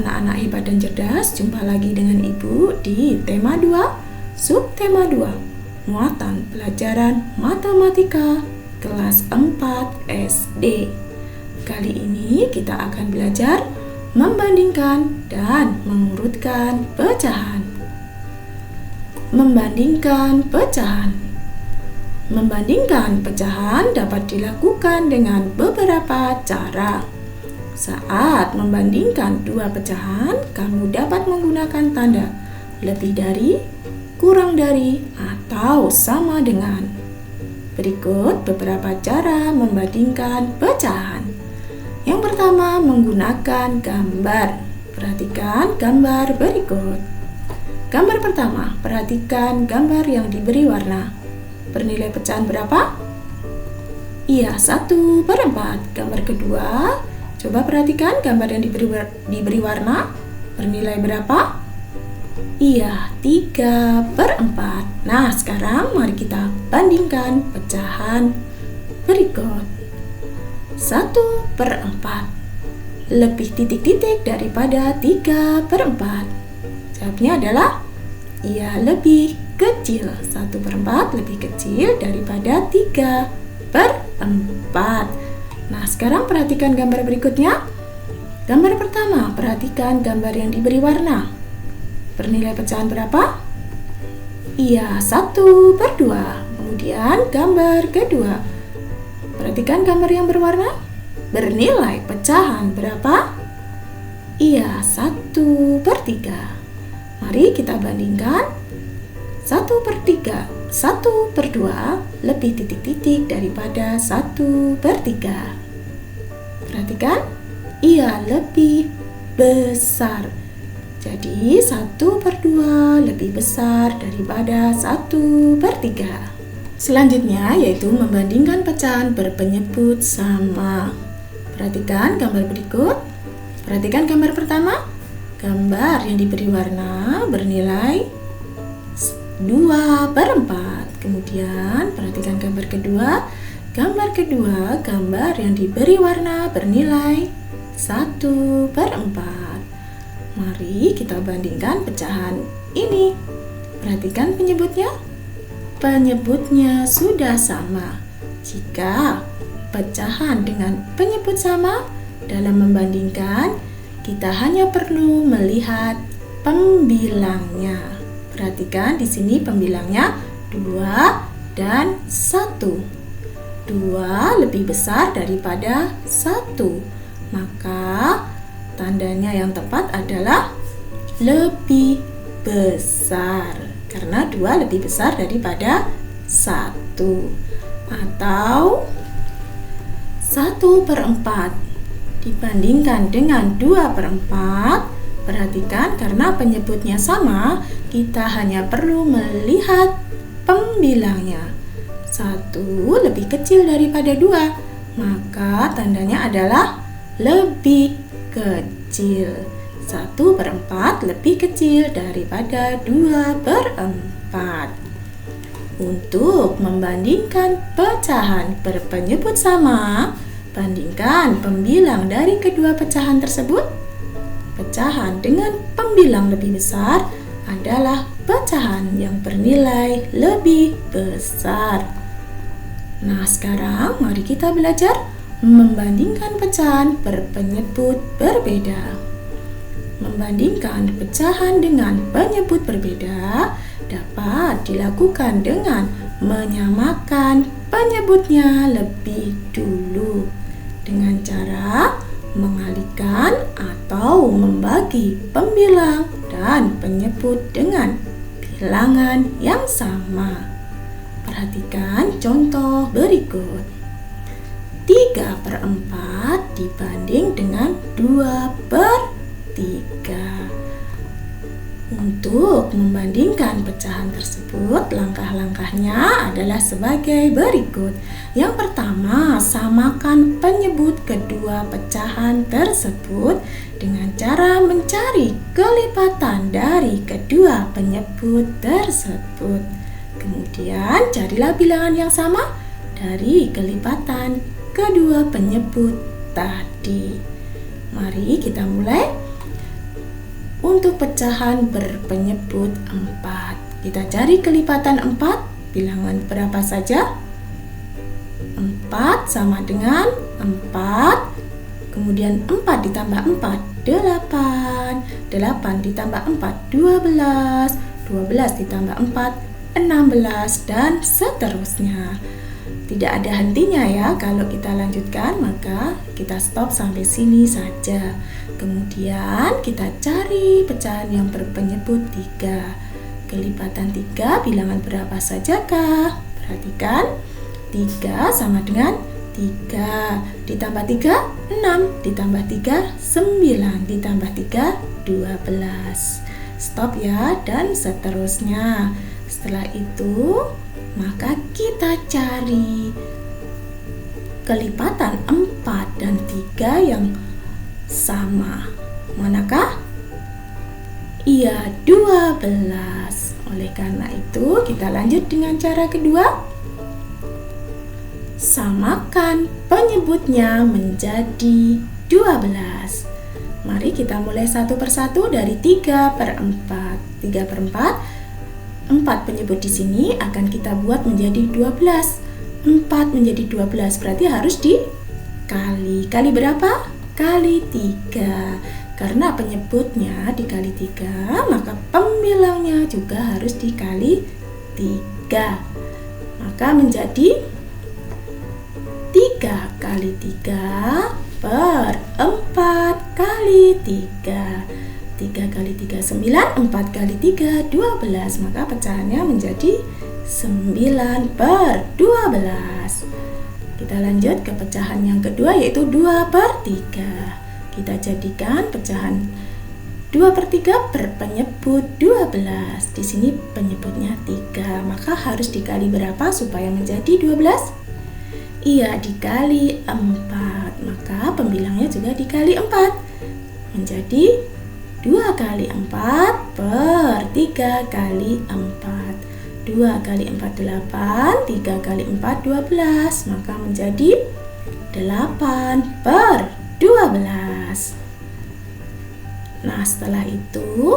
anak-anak hebat dan cerdas, jumpa lagi dengan Ibu di tema 2, subtema 2, muatan pelajaran matematika kelas 4 SD. Kali ini kita akan belajar membandingkan dan mengurutkan pecahan. Membandingkan pecahan. Membandingkan pecahan dapat dilakukan dengan beberapa cara. Saat membandingkan dua pecahan, kamu dapat menggunakan tanda lebih dari, kurang dari, atau sama dengan. Berikut beberapa cara membandingkan pecahan. Yang pertama, menggunakan gambar. Perhatikan gambar berikut. Gambar pertama, perhatikan gambar yang diberi warna. Bernilai pecahan berapa? Iya, 1/4. Gambar kedua, coba perhatikan gambar yang diberi warna. Bernilai berapa? Iya, 3/4. Nah, sekarang mari kita bandingkan pecahan berikut. 1/4 lebih titik-titik daripada 3/4. Jawabnya adalah iya, lebih kecil. 1/4 lebih kecil daripada 3/4. Nah, sekarang perhatikan gambar berikutnya. Gambar pertama, perhatikan gambar yang diberi warna. Bernilai pecahan berapa? Iya, 1/2. Kemudian gambar kedua. Perhatikan gambar yang berwarna. Bernilai pecahan berapa? Iya, 1/3. Mari kita bandingkan. 1/3, 1/2 lebih titik-titik daripada 1/3. Perhatikan, ia lebih besar. Jadi 1/2 lebih besar daripada 1/3. Selanjutnya yaitu membandingkan pecahan berpenyebut sama. Perhatikan gambar berikut. Perhatikan gambar pertama. Gambar yang diberi warna bernilai 2/4. Kemudian perhatikan gambar kedua. Gambar kedua, gambar yang diberi warna bernilai 1/4. Mari kita bandingkan pecahan ini. Perhatikan penyebutnya. Penyebutnya sudah sama. Jika pecahan dengan penyebut sama, dalam membandingkan, kita hanya perlu melihat pembilangnya. Perhatikan di sini pembilangnya 2 dan 1. 2 lebih besar daripada 1. Maka tandanya yang tepat adalah lebih besar. Karena 2 lebih besar daripada 1. Atau 1/4 dibandingkan dengan 2/4. Perhatikan karena penyebutnya sama, kita hanya perlu melihat pembilangnya. 1 lebih kecil daripada 2, maka tandanya adalah lebih kecil. 1/4 lebih kecil daripada 2/4. Untuk membandingkan pecahan berpenyebut sama, bandingkan pembilang dari kedua pecahan tersebut. Pecahan dengan pembilang lebih besar adalah pecahan yang bernilai lebih besar. Nah, sekarang mari kita belajar membandingkan pecahan berpenyebut berbeda. Membandingkan pecahan dengan penyebut berbeda dapat dilakukan dengan menyamakan penyebutnya lebih dulu dengan cara mengalihkan atau membagi pembilang dan penyebut dengan bilangan yang sama. Perhatikan contoh berikut. 3/4 dibanding dengan 2/3. Untuk membandingkan pecahan tersebut, langkah-langkahnya adalah sebagai berikut. Yang pertama, samakan penyebut kedua pecahan tersebut dengan cara mencari kelipatan dari kedua penyebut tersebut. Kemudian, carilah bilangan yang sama dari kelipatan kedua penyebut tadi. Mari kita mulai. untuk pecahan berpenyebut 4. Kita cari kelipatan 4, bilangan berapa saja? 4 sama dengan 4, kemudian 4 ditambah 4, 8, 8 ditambah 4, 12, 12 ditambah 4, 16, dan seterusnya. Tidak ada hentinya ya. Kalau kita lanjutkan, maka kita stop sampai sini saja. Kemudian kita cari pecahan yang berpenyebut 3. Kelipatan 3 bilangan berapa sajakah? Perhatikan, 3 sama dengan 3 ditambah 3, 6 ditambah 3, 9 ditambah 3, 12. Stop ya, dan seterusnya. Setelah itu, maka kita cari kelipatan 4 dan 3 yang sama. Manakah? Iya, 12. Oleh karena itu, kita lanjut dengan cara kedua. Samakan penyebutnya menjadi 12. Mari kita mulai satu persatu dari 3/4. 3/4. 4 penyebut di sini akan kita buat menjadi 12. 4 menjadi 12 berarti harus dikali. Kali berapa? Kali 3. Karena penyebutnya dikali 3, maka pembilangnya juga harus dikali 3. Maka menjadi 3 kali 3 per 4 kali 3. 3 kali 3, 9, 4 kali 3, 12. Maka pecahannya menjadi 9/12. Kita lanjut ke pecahan yang kedua, yaitu 2/3. Kita jadikan pecahan 2/3 berpenyebut 12. Di sini penyebutnya 3, maka harus dikali berapa supaya menjadi 12? Iya, dikali 4. Maka pembilangnya juga dikali 4. Menjadi 2 kali 4 per 3 kali 4. 2 kali 4, 8. 3 kali 4, 12. Maka menjadi 8/12. Nah, setelah itu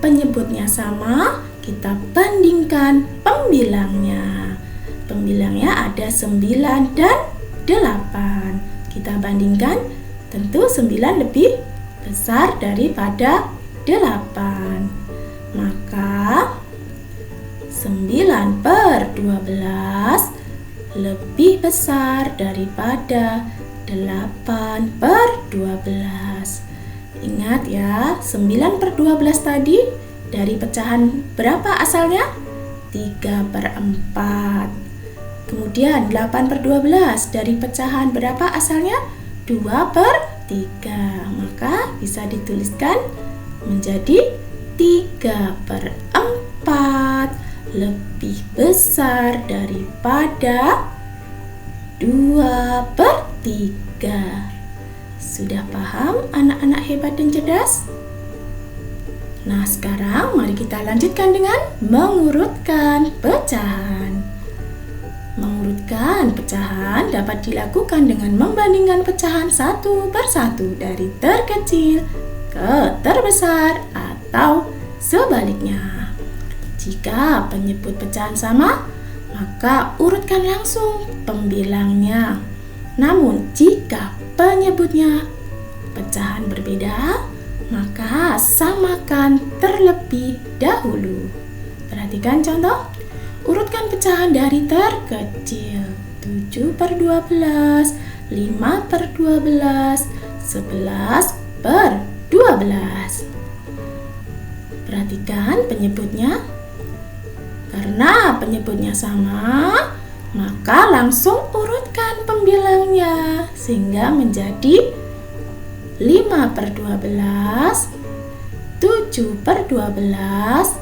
penyebutnya sama, kita bandingkan pembilangnya. Pembilangnya ada 9 dan 8. Kita bandingkan, tentu 9 lebih besar daripada 8. Maka 9/12 lebih besar daripada 8/12. Ingat ya, 9/12 tadi dari pecahan berapa asalnya? 3/4. Kemudian 8/12 dari pecahan berapa asalnya? 2/3. Maka bisa dituliskan menjadi 3/4 lebih besar daripada 2/3. Sudah paham anak-anak hebat dan cerdas? Nah, sekarang mari kita lanjutkan dengan mengurutkan pecahan. Mengurutkan pecahan dapat dilakukan dengan membandingkan pecahan satu persatu dari terkecil ke terbesar atau sebaliknya. Jika penyebut pecahan sama, maka urutkan langsung pembilangnya. Namun jika penyebutnya pecahan berbeda, maka samakan terlebih dahulu. Perhatikan contoh. Urutkan pecahan dari terkecil. 7/12, 5/12, 11/12. Perhatikan penyebutnya. Karena penyebutnya sama, maka langsung urutkan pembilangnya sehingga menjadi 5/12, 7/12,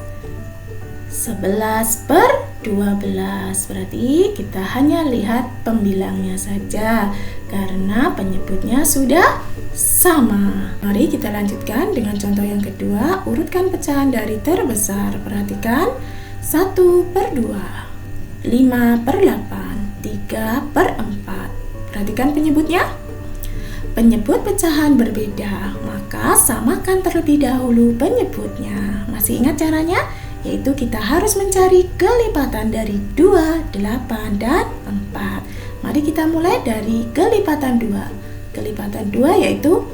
11/12. Berarti kita hanya lihat pembilangnya saja karena penyebutnya sudah sama. Mari kita lanjutkan dengan contoh yang kedua. Urutkan pecahan dari terbesar. Perhatikan 1/2, 5/8, 3/4. Perhatikan penyebutnya. penyebut pecahan berbeda, maka samakan terlebih dahulu penyebutnya. Masih ingat caranya? Yaitu kita harus mencari kelipatan dari 2, 8, dan 4. Mari kita mulai dari kelipatan 2. Kelipatan 2 yaitu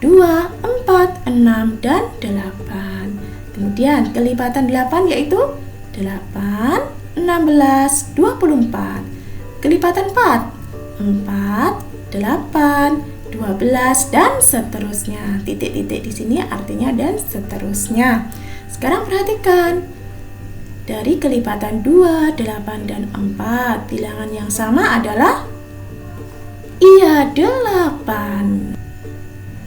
2, 4, 6, dan 8. Kemudian kelipatan 8 yaitu 8, 16, 24. Kelipatan 4, 8, 12, dan seterusnya. Titik-titik di sini artinya dan seterusnya. Sekarang perhatikan. Dari kelipatan 2, 8, dan 4, bilangan yang sama adalah 8.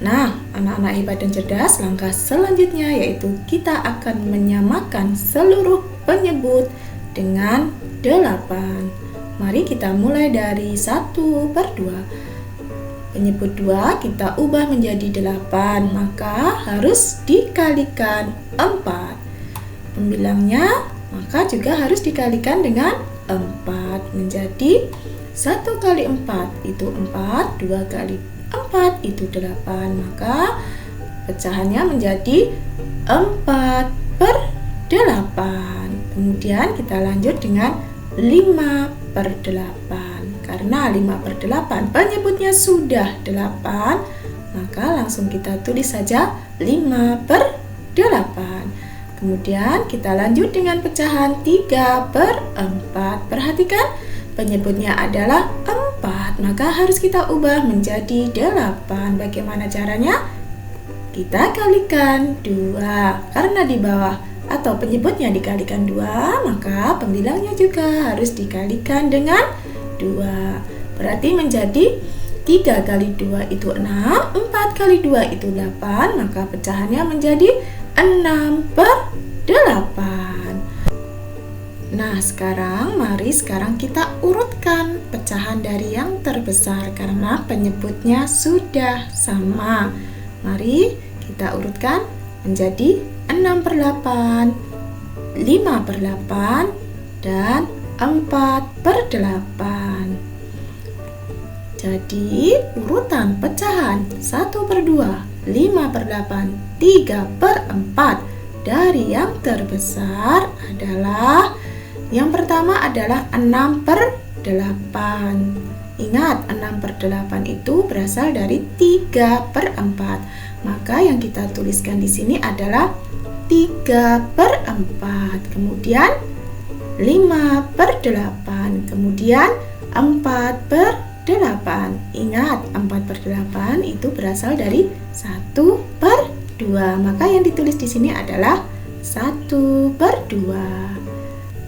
Nah, anak-anak hebat dan cerdas, langkah selanjutnya yaitu kita akan menyamakan seluruh penyebut dengan 8. Mari kita mulai dari 1/2. Penyebut 2 kita ubah menjadi 8, maka harus dikalikan 4. Pembilangnya maka juga harus dikalikan dengan 4, menjadi 1 kali 4 itu 4, 2 kali 4 itu 8, maka pecahannya menjadi 4/8. Kemudian kita lanjut dengan 5/8. Karena 5/8 penyebutnya sudah 8, maka langsung kita tulis saja 5/8. Kemudian kita lanjut dengan pecahan 3/4. Perhatikan, penyebutnya adalah 4, maka harus kita ubah menjadi 8. Bagaimana caranya? Kita kalikan 2. Karena di bawah atau penyebutnya dikalikan 2, maka pembilangnya juga harus dikalikan dengan 2. Berarti menjadi 3 kali 2 itu 6, 4 kali 2 itu 8, maka pecahannya menjadi 6/8. Nah, mari sekarang kita urutkan pecahan dari yang terbesar karena penyebutnya sudah sama. Mari kita urutkan menjadi 6/8, 5/8, dan 4/8. Jadi urutan pecahan 1/2, 5/8, 3/4 dari yang terbesar adalah yang pertama adalah 6/8. Ingat, 6/8 itu berasal dari 3/4. Maka yang kita tuliskan di sini adalah 3/4. Kemudian 5/8, kemudian 4/8. Ingat, 4/8 itu berasal dari 1/2. Maka yang ditulis di sini adalah 1/2.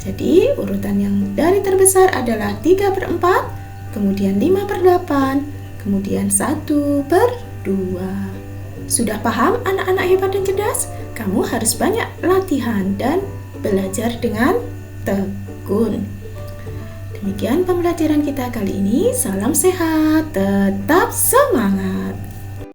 Jadi urutan yang dari terbesar adalah 3/4, kemudian 5/8, kemudian 1/2. Sudah paham anak-anak hebat dan cerdas? Kamu harus banyak latihan dan belajar dengan tekun. Demikian pembelajaran kita kali ini. Salam sehat, tetap semangat.